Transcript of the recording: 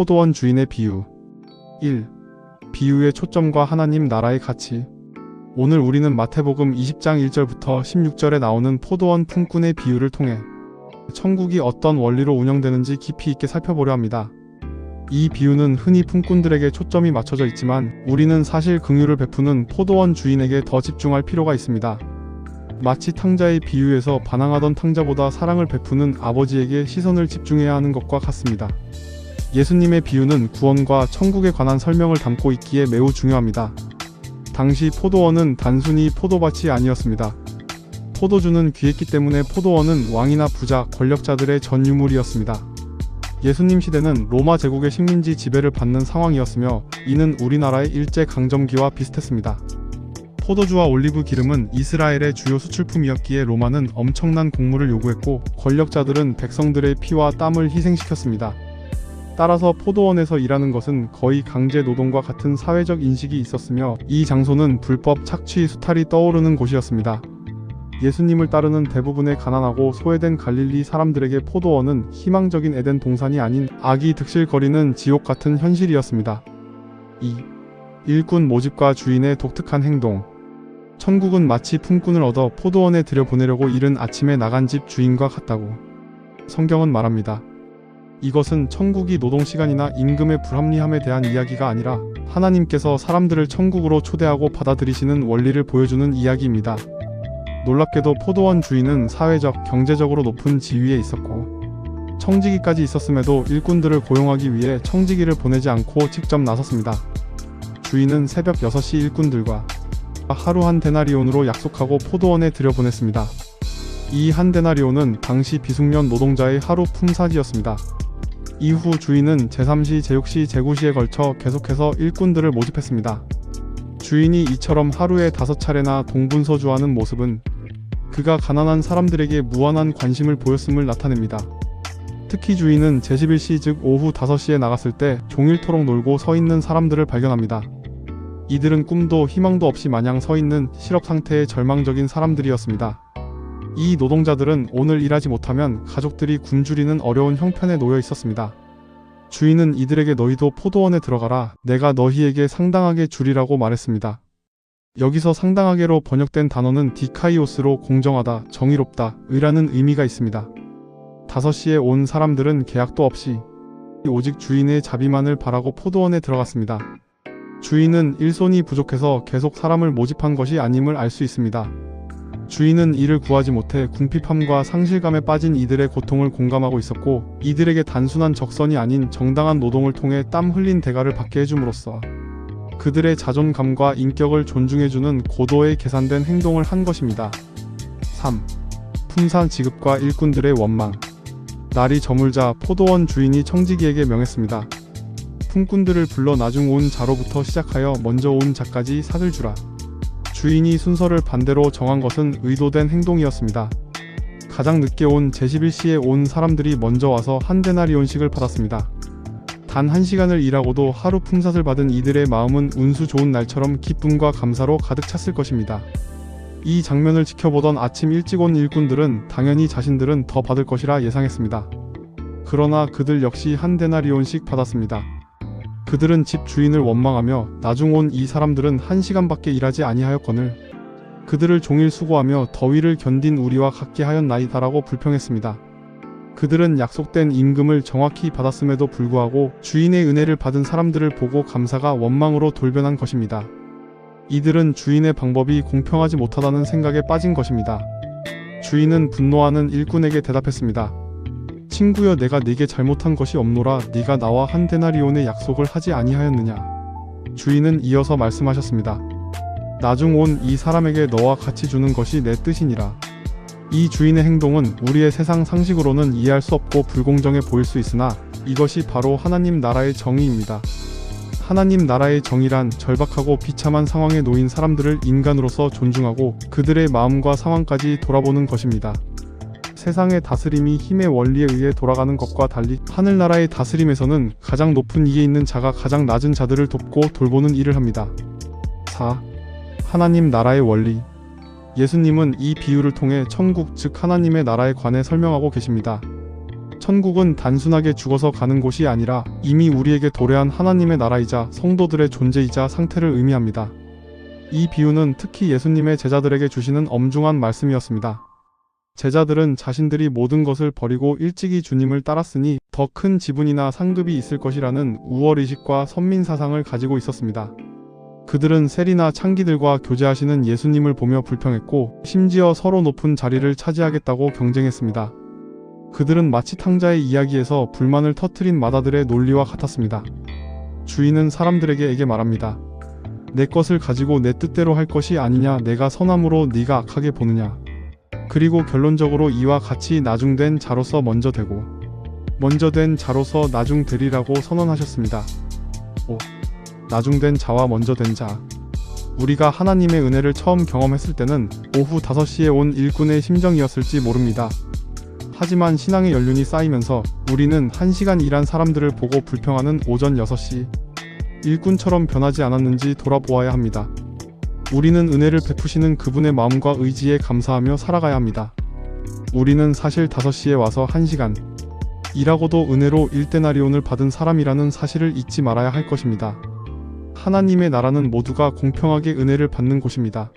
포도원 주인의 비유. 1. 비유의 초점과 하나님 나라의 가치. 오늘 우리는 마태복음 20장 1절부터 16절에 나오는 포도원 품꾼의 비유를 통해 천국이 어떤 원리로 운영되는지 깊이 있게 살펴보려 합니다. 이 비유는 흔히 품꾼들에게 초점이 맞춰져 있지만 우리는 사실 긍휼을 베푸는 포도원 주인에게 더 집중할 필요가 있습니다. 마치 탕자의 비유에서 반항하던 탕자보다 사랑을 베푸는 아버지에게 시선을 집중해야 하는 것과 같습니다. 예수님의 비유는 구원과 천국에 관한 설명을 담고 있기에 매우 중요합니다. 당시 포도원은 단순히 포도밭이 아니었습니다. 포도주는 귀했기 때문에 포도원은 왕이나 부자, 권력자들의 전 유물이었습니다. 예수님 시대는 로마 제국의 식민지 지배를 받는 상황이었으며 이는 우리나라의 일제강점기와 비슷했습니다. 포도주와 올리브 기름은 이스라엘의 주요 수출품이었기에 로마는 엄청난 공물을 요구했고 권력자들은 백성들의 피와 땀을 희생시켰습니다. 따라서 포도원에서 일하는 것은 거의 강제 노동과 같은 사회적 인식이 있었으며 이 장소는 불법 착취, 수탈이 떠오르는 곳이었습니다. 예수님을 따르는 대부분의 가난하고 소외된 갈릴리 사람들에게 포도원은 희망적인 에덴 동산이 아닌 악이 득실거리는 지옥 같은 현실이었습니다. 2. 일꾼 모집과 주인의 독특한 행동. 천국은 마치 품꾼을 얻어 포도원에 들여보내려고 이른 아침에 나간 집 주인과 같다고 성경은 말합니다. 이것은 천국이 노동시간이나 임금의 불합리함에 대한 이야기가 아니라 하나님께서 사람들을 천국으로 초대하고 받아들이시는 원리를 보여주는 이야기입니다. 놀랍게도 포도원 주인은 사회적, 경제적으로 높은 지위에 있었고 청지기까지 있었음에도 일꾼들을 고용하기 위해 청지기를 보내지 않고 직접 나섰습니다. 주인은 새벽 6시 일꾼들과 하루 한 데나리온으로 약속하고 포도원에 들여보냈습니다. 이 한 데나리온은 당시 비숙련 노동자의 하루 품삯이었습니다. 이후 주인은 제3시, 제6시, 제9시에 걸쳐 계속해서 일꾼들을 모집했습니다. 주인이 이처럼 하루에 5차례나 동분서주하는 모습은 그가 가난한 사람들에게 무한한 관심을 보였음을 나타냅니다. 특히 주인은 제11시 즉 오후 5시에 나갔을 때 종일토록 놀고 서 있는 사람들을 발견합니다. 이들은 꿈도 희망도 없이 마냥 서 있는 실업 상태의 절망적인 사람들이었습니다. 이 노동자들은 오늘 일하지 못하면 가족들이 굶주리는 어려운 형편에 놓여 있었습니다. 주인은 이들에게 너희도 포도원에 들어가라. 내가 너희에게 상당하게 주리라고 말했습니다. 여기서 상당하게로 번역된 단어는 디카이오스로 공정하다, 정의롭다, 의라는 의미가 있습니다. 5시에 온 사람들은 계약도 없이 오직 주인의 자비만을 바라고 포도원에 들어갔습니다. 주인은 일손이 부족해서 계속 사람을 모집한 것이 아님을 알 수 있습니다. 주인은 이를 구하지 못해 궁핍함과 상실감에 빠진 이들의 고통을 공감하고 있었고 이들에게 단순한 적선이 아닌 정당한 노동을 통해 땀 흘린 대가를 받게 해줌으로써 그들의 자존감과 인격을 존중해주는 고도의 계산된 행동을 한 것입니다. 3. 품삯 지급과 일꾼들의 원망. 날이 저물자 포도원 주인이 청지기에게 명했습니다. 품꾼들을 불러 나중 온 자로부터 시작하여 먼저 온 자까지 삭을 주라. 주인이 순서를 반대로 정한 것은 의도된 행동이었습니다. 가장 늦게 온 제11시에 온 사람들이 먼저 와서 한 데나리온씩을 받았습니다. 단 1시간을 일하고도 하루 품삯을 받은 이들의 마음은 운수 좋은 날처럼 기쁨과 감사로 가득 찼을 것입니다. 이 장면을 지켜보던 아침 일찍 온 일꾼들은 당연히 자신들은 더 받을 것이라 예상했습니다. 그러나 그들 역시 한 데나리온씩 받았습니다. 그들은 집 주인을 원망하며 나중 온 이 사람들은 1시간밖에 일하지 아니하였거늘 그들을 종일 수고하며 더위를 견딘 우리와 같게 하였나이다라고 불평했습니다. 그들은 약속된 임금을 정확히 받았음에도 불구하고 주인의 은혜를 받은 사람들을 보고 감사가 원망으로 돌변한 것입니다. 이들은 주인의 방법이 공평하지 못하다는 생각에 빠진 것입니다. 주인은 분노하는 일꾼에게 대답했습니다. 친구여, 내가 네게 잘못한 것이 없노라. 네가 나와 한 데나리온의 약속을 하지 아니하였느냐. 주인은 이어서 말씀하셨습니다. 나중 온 이 사람에게 너와 같이 주는 것이 내 뜻이니라. 이 주인의 행동은 우리의 세상 상식으로는 이해할 수 없고 불공정해 보일 수 있으나 이것이 바로 하나님 나라의 정의입니다. 하나님 나라의 정의란 절박하고 비참한 상황에 놓인 사람들을 인간으로서 존중하고 그들의 마음과 상황까지 돌아보는 것입니다. 세상의 다스림이 힘의 원리에 의해 돌아가는 것과 달리 하늘나라의 다스림에서는 가장 높은 위에 있는 자가 가장 낮은 자들을 돕고 돌보는 일을 합니다. 4. 하나님 나라의 원리. 예수님은 이 비유를 통해 천국 즉 하나님의 나라에 관해 설명하고 계십니다. 천국은 단순하게 죽어서 가는 곳이 아니라 이미 우리에게 도래한 하나님의 나라이자 성도들의 존재이자 상태를 의미합니다. 이 비유는 특히 예수님의 제자들에게 주시는 엄중한 말씀이었습니다. 제자들은 자신들이 모든 것을 버리고 일찍이 주님을 따랐으니 더 큰 지분이나 상급이 있을 것이라는 우월의식과 선민사상을 가지고 있었습니다. 그들은 세리나 창기들과 교제하시는 예수님을 보며 불평했고 심지어 서로 높은 자리를 차지하겠다고 경쟁했습니다. 그들은 마치 탕자의 이야기에서 불만을 터뜨린 마다들의 논리와 같았습니다. 주인은 사람들에게 말합니다. 내 것을 가지고 내 뜻대로 할 것이 아니냐, 내가 선함으로 네가 악하게 보느냐. 그리고 결론적으로 이와 같이 나중된 자로서 먼저 되고 먼저 된 자로서 나중되리라고 선언하셨습니다. 5. 나중된 자와 먼저 된 자. 우리가 하나님의 은혜를 처음 경험했을 때는 오후 5시에 온 일꾼의 심정이었을지 모릅니다. 하지만 신앙의 연륜이 쌓이면서 우리는 1시간 일한 사람들을 보고 불평하는 오전 6시 일꾼처럼 변하지 않았는지 돌아보아야 합니다. 우리는 은혜를 베푸시는 그분의 마음과 의지에 감사하며 살아가야 합니다. 우리는 사실 5시에 와서 1시간 일하고도 은혜로 1데나리온을 받은 사람이라는 사실을 잊지 말아야 할 것입니다. 하나님의 나라는 모두가 공평하게 은혜를 받는 곳입니다.